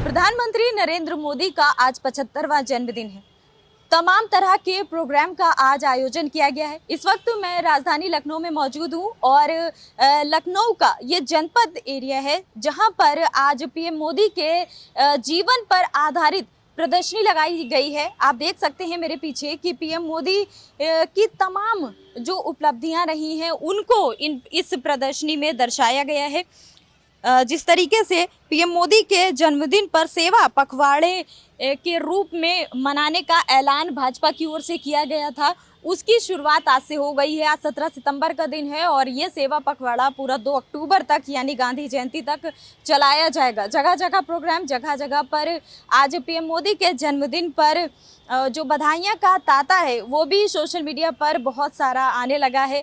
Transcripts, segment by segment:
प्रधानमंत्री नरेंद्र मोदी का आज 75वां जन्मदिन है। तमाम तरह के प्रोग्राम का आज आयोजन किया गया है। इस वक्त मैं राजधानी लखनऊ में मौजूद हूं और लखनऊ का ये जनपद एरिया है जहां पर आज पीएम मोदी के जीवन पर आधारित प्रदर्शनी लगाई गई है। आप देख सकते हैं मेरे पीछे कि पीएम मोदी की तमाम जो उपलब्धियां रही हैं उनको इस प्रदर्शनी में दर्शाया गया है। जिस तरीके से पीएम मोदी के जन्मदिन पर सेवा पखवाड़े के रूप में मनाने का ऐलान भाजपा की ओर से किया गया था, उसकी शुरुआत आज से हो गई है। आज 17 सितंबर का दिन है और ये सेवा पखवाड़ा पूरा 2 अक्टूबर तक यानी गांधी जयंती तक चलाया जाएगा। जगह जगह प्रोग्राम, जगह जगह पर आज पीएम मोदी के जन्मदिन पर जो बधाइयाँ का तांता है वो भी सोशल मीडिया पर बहुत सारा आने लगा है।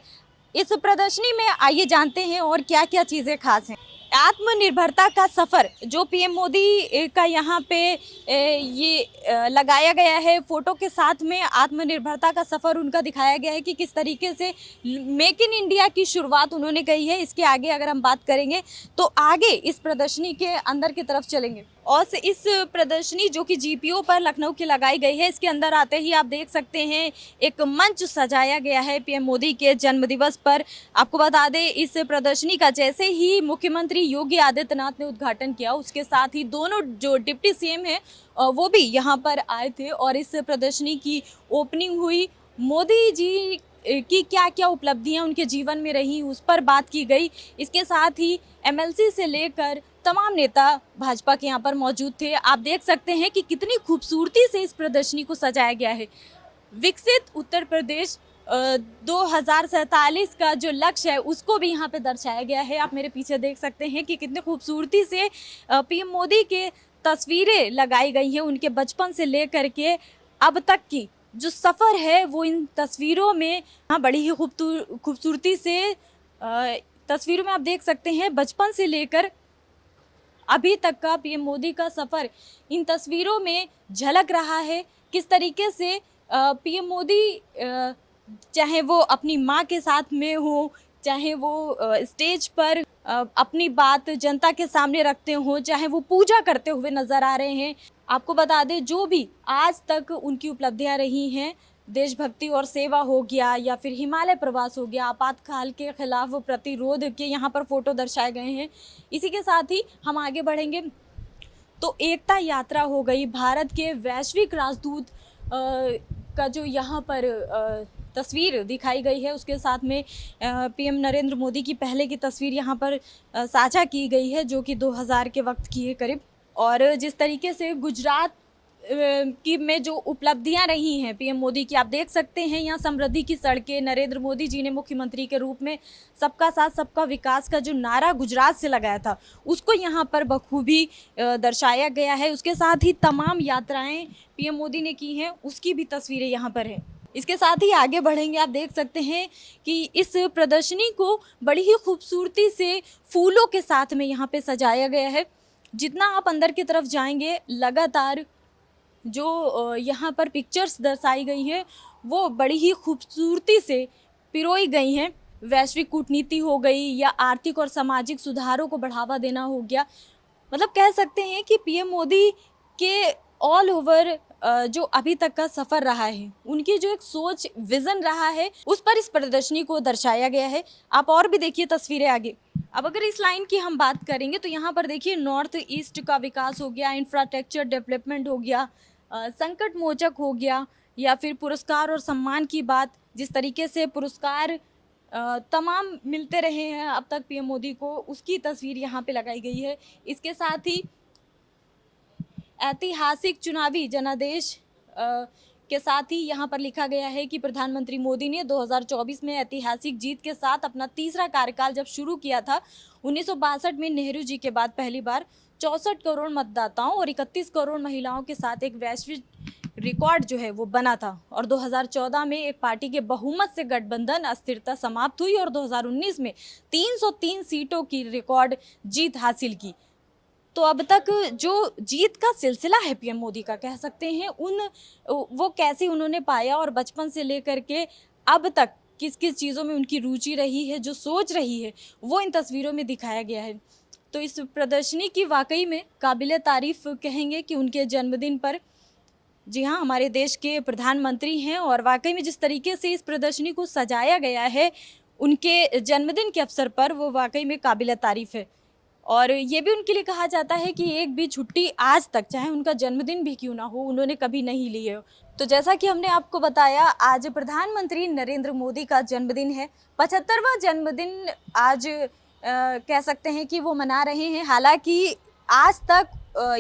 इस प्रदर्शनी में आइए जानते हैं और क्या क्या चीज़ें खास हैं। आत्मनिर्भरता का सफ़र जो पीएम मोदी का यहाँ पे ये लगाया गया है, फोटो के साथ में आत्मनिर्भरता का सफ़र उनका दिखाया गया है कि किस तरीके से मेक इन इंडिया की शुरुआत उन्होंने कही है। इसके आगे अगर हम बात करेंगे तो आगे इस प्रदर्शनी के अंदर की तरफ चलेंगे और इस प्रदर्शनी जो कि जीपीओ पर लखनऊ की लगाई गई है, इसके अंदर आते ही आप देख सकते हैं एक मंच सजाया गया है पीएम मोदी के जन्मदिवस पर। आपको बता दें इस प्रदर्शनी का जैसे ही मुख्यमंत्री योगी आदित्यनाथ ने उद्घाटन किया, उसके साथ ही दोनों जो डिप्टी सीएम हैं वो भी यहाँ पर आए थे और इस प्रदर्शनी की ओपनिंग हुई। मोदी जी की क्या क्या उपलब्धियाँ उनके जीवन में रही उस पर बात की गई। इसके साथ ही एमएलसी से लेकर तमाम नेता भाजपा के यहाँ पर मौजूद थे। आप देख सकते हैं कि कितनी खूबसूरती से इस प्रदर्शनी को सजाया गया है। विकसित उत्तर प्रदेश 2047 का जो लक्ष्य है उसको भी यहाँ पे दर्शाया गया है। आप मेरे पीछे देख सकते हैं कि कितनी खूबसूरती से पीएम मोदी के तस्वीरें लगाई गई हैं। उनके बचपन से लेकर के अब तक की जो सफ़र है वो इन तस्वीरों में बड़ी ही खूबसूरती से तस्वीरों में आप देख सकते हैं। बचपन से लेकर अभी तक का पीएम मोदी का सफ़र इन तस्वीरों में झलक रहा है। किस तरीके से पीएम मोदी चाहे वो अपनी माँ के साथ में हो, चाहे वो स्टेज पर अपनी बात जनता के सामने रखते हो, चाहे वो पूजा करते हुए नज़र आ रहे हैं। आपको बता दें जो भी आज तक उनकी उपलब्धियां रही हैं, देशभक्ति और सेवा हो गया या फिर हिमालय प्रवास हो गया, आपातकाल के खिलाफ प्रतिरोध के यहाँ पर फोटो दर्शाए गए हैं। इसी के साथ ही हम आगे बढ़ेंगे तो एकता यात्रा हो गई, भारत के वैश्विक राजदूत का जो यहाँ पर तस्वीर दिखाई गई है, उसके साथ में पीएम नरेंद्र मोदी की पहले की तस्वीर यहाँ पर साझा की गई है जो कि 2000 के वक्त की है करीब। और जिस तरीके से गुजरात की में जो उपलब्धियां रही हैं पीएम मोदी की, आप देख सकते हैं यहाँ समृद्धि की सड़कें। नरेंद्र मोदी जी ने मुख्यमंत्री के रूप में सबका साथ सबका विकास का जो नारा गुजरात से लगाया था उसको यहाँ पर बखूबी दर्शाया गया है। उसके साथ ही तमाम यात्राएं पीएम मोदी ने की हैं उसकी भी तस्वीरें यहाँ पर हैं। इसके साथ ही आगे बढ़ेंगे, आप देख सकते हैं कि इस प्रदर्शनी को बड़ी ही खूबसूरती से फूलों के साथ में यहाँ पे सजाया गया है। जितना आप अंदर की तरफ जाएंगे लगातार जो यहाँ पर पिक्चर्स दर्शाई गई हैं वो बड़ी ही खूबसूरती से पिरोई गई हैं। वैश्विक कूटनीति हो गई या आर्थिक और सामाजिक सुधारों को बढ़ावा देना हो गया, मतलब कह सकते हैं कि पीएम मोदी के ऑल ओवर जो अभी तक का सफ़र रहा है, उनकी जो एक सोच विज़न रहा है उस पर इस प्रदर्शनी को दर्शाया गया है। आप और भी देखिए तस्वीरें आगे। अब अगर इस लाइन की हम बात करेंगे तो यहाँ पर देखिए नॉर्थ ईस्ट का विकास हो गया, इंफ्रास्ट्रक्चर डेवलपमेंट हो गया, संकट मोचक हो गया, या फिर पुरस्कार और सम्मान की बात। जिस तरीके से पुरस्कार तमाम मिलते रहे हैं अब तक पीएम मोदी को, उसकी तस्वीर यहाँ पे लगाई गई है। इसके साथ ही ऐतिहासिक चुनावी जनादेश के साथ ही यहाँ पर लिखा गया है कि प्रधानमंत्री मोदी ने 2024 में ऐतिहासिक जीत के साथ अपना तीसरा कार्यकाल जब शुरू किया था 1962 में नेहरू जी के बाद पहली बार 64 करोड़ मतदाताओं और 31 करोड़ महिलाओं के साथ एक वैश्विक रिकॉर्ड जो है वो बना था। और 2014 में एक पार्टी के बहुमत से गठबंधन अस्थिरता समाप्त हुई और 2019 में 303 सीटों की रिकॉर्ड जीत हासिल की। तो अब तक जो जीत का सिलसिला है पीएम मोदी का, कह सकते हैं वो कैसे उन्होंने पाया और बचपन से लेकर के अब तक किस किस चीज़ों में उनकी रुचि रही है, जो सोच रही है वो इन तस्वीरों में दिखाया गया है। तो इस प्रदर्शनी की वाकई में काबिले तारीफ़ कहेंगे कि उनके जन्मदिन पर, जी हाँ, हमारे देश के प्रधानमंत्री हैं और वाकई में जिस तरीके से इस प्रदर्शनी को सजाया गया है उनके जन्मदिन के अवसर पर, वो वाकई में काबिले तारीफ़ है। और ये भी उनके लिए कहा जाता है कि एक भी छुट्टी आज तक, चाहे उनका जन्मदिन भी क्यों ना हो, उन्होंने कभी नहीं ली है। तो जैसा कि हमने आपको बताया, आज प्रधानमंत्री नरेंद्र मोदी का जन्मदिन है। 75वां जन्मदिन आज कह सकते हैं कि वो मना रहे हैं। हालांकि आज तक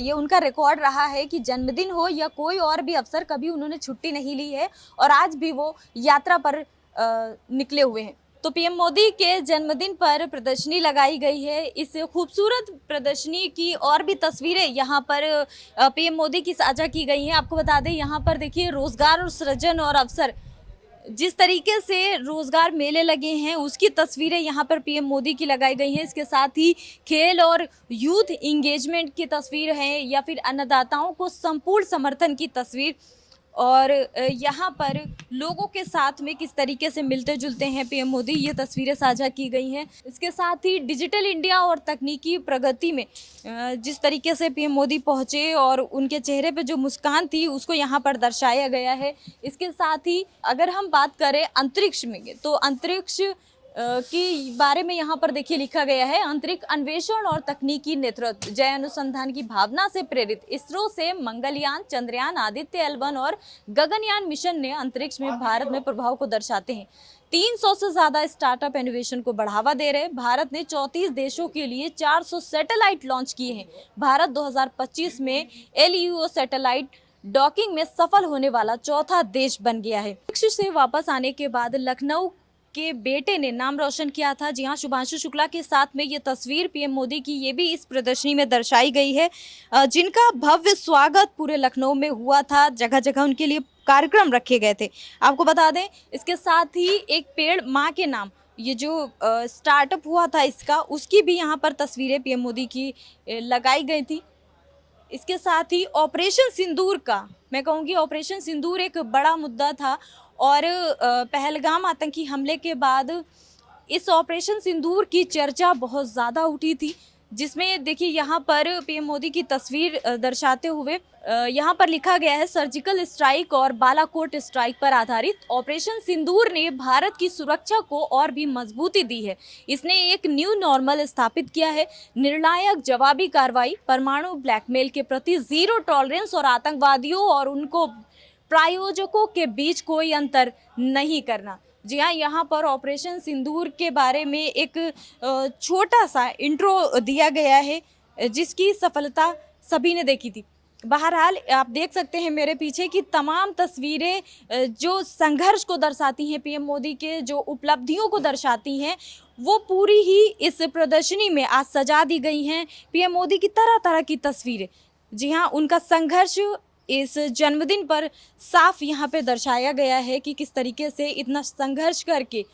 ये उनका रिकॉर्ड रहा है कि जन्मदिन हो या कोई और भी अवसर, कभी उन्होंने छुट्टी नहीं ली है और आज भी वो यात्रा पर निकले हुए हैं। तो पीएम मोदी के जन्मदिन पर प्रदर्शनी लगाई गई है। इस खूबसूरत प्रदर्शनी की और भी तस्वीरें यहाँ पर पीएम मोदी की साझा की गई हैं। आपको बता दें, यहाँ पर देखिए रोजगार और सृजन और अवसर, जिस तरीके से रोजगार मेले लगे हैं उसकी तस्वीरें यहाँ पर पीएम मोदी की लगाई गई हैं। इसके साथ ही खेल और यूथ इंगेजमेंट की तस्वीर है या फिर अन्नदाताओं को संपूर्ण समर्थन की तस्वीर, और यहाँ पर लोगों के साथ में किस तरीके से मिलते जुलते हैं पीएम मोदी, ये तस्वीरें साझा की गई हैं। इसके साथ ही डिजिटल इंडिया और तकनीकी प्रगति में जिस तरीके से पीएम मोदी पहुँचे और उनके चेहरे पे जो मुस्कान थी उसको यहाँ पर दर्शाया गया है। इसके साथ ही अगर हम बात करें अंतरिक्ष में, तो अंतरिक्ष की बारे में यहाँ पर देखिए लिखा गया है, अंतरिक्ष अन्वेषण और तकनीकी नेतृत्व, जय अनुसंधान की भावना से प्रेरित इसरो से मंगलयान, चंद्रयान, आदित्य L1 और गगनयान मिशन ने अंतरिक्ष में भारत में प्रभाव को दर्शाते हैं। 300 से ज्यादा स्टार्टअप इनोवेशन को बढ़ावा दे रहे। भारत ने 34 देशों के लिए 400 सैटेलाइट लॉन्च किए हैं। भारत 2025 में LEO सैटेलाइट डॉकिंग में सफल होने वाला चौथा देश बन गया है। अंतरिक्ष से वापस आने के बाद लखनऊ के बेटे ने नाम रोशन किया था। जी हाँ, शुभांशु शुक्ला के साथ में ये तस्वीर पीएम मोदी की, ये भी इस प्रदर्शनी में दर्शाई गई है, जिनका भव्य स्वागत पूरे लखनऊ में हुआ था। जगह जगह उनके लिए कार्यक्रम रखे गए थे। आपको बता दें, इसके साथ ही एक पेड़ माँ के नाम, ये जो स्टार्टअप हुआ था इसका, उसकी भी यहाँ पर तस्वीरें पीएम मोदी की लगाई गई थी। इसके साथ ही ऑपरेशन सिंदूर का, मैं कहूँगी ऑपरेशन सिंदूर एक बड़ा मुद्दा था और पहलगाम आतंकी हमले के बाद इस ऑपरेशन सिंदूर की चर्चा बहुत ज़्यादा उठी थी, जिसमें देखिए यहाँ पर पीएम मोदी की तस्वीर दर्शाते हुए यहाँ पर लिखा गया है, सर्जिकल स्ट्राइक और बालाकोट स्ट्राइक पर आधारित ऑपरेशन सिंदूर ने भारत की सुरक्षा को और भी मजबूती दी है। इसने एक न्यू नॉर्मल स्थापित किया है, निर्णायक जवाबी कार्रवाई, परमाणु ब्लैकमेल के प्रति जीरो टॉलरेंस और आतंकवादियों और उनको प्रायोजकों के बीच कोई अंतर नहीं करना। जी हाँ, यहाँ पर ऑपरेशन सिंदूर के बारे में एक छोटा सा इंट्रो दिया गया है, जिसकी सफलता सभी ने देखी थी। बहरहाल आप देख सकते हैं मेरे पीछे की तमाम तस्वीरें जो संघर्ष को दर्शाती हैं, पीएम मोदी के जो उपलब्धियों को दर्शाती हैं, वो पूरी ही इस प्रदर्शनी में आज सजा दी गई हैं। पीएम मोदी की तरह तरह की तस्वीरें, जी हाँ, उनका संघर्ष इस जन्मदिन पर साफ यहाँ पे दर्शाया गया है कि किस तरीके से इतना संघर्ष करके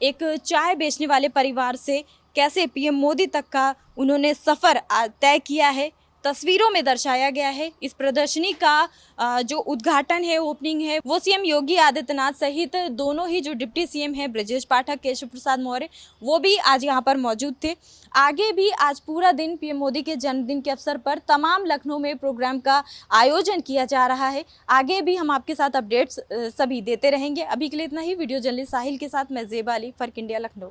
एक चाय बेचने वाले परिवार से कैसे पीएम मोदी तक का उन्होंने सफ़र तय किया है, तस्वीरों में दर्शाया गया है। इस प्रदर्शनी का जो उद्घाटन है, ओपनिंग है, वो सीएम योगी आदित्यनाथ सहित दोनों ही जो डिप्टी सीएम हैं, ब्रजेश पाठक, केशव प्रसाद मौर्य, वो भी आज यहाँ पर मौजूद थे। आगे भी आज पूरा दिन पीएम मोदी के जन्मदिन के अवसर पर तमाम लखनऊ में प्रोग्राम का आयोजन किया जा रहा है। आगे भी हम आपके साथ अपडेट्स सभी देते रहेंगे। अभी के लिए इतना ही। वीडियो जर्नलिस्ट साहिल के साथ मैं ज़ेबा अली, फर्क इंडिया, लखनऊ।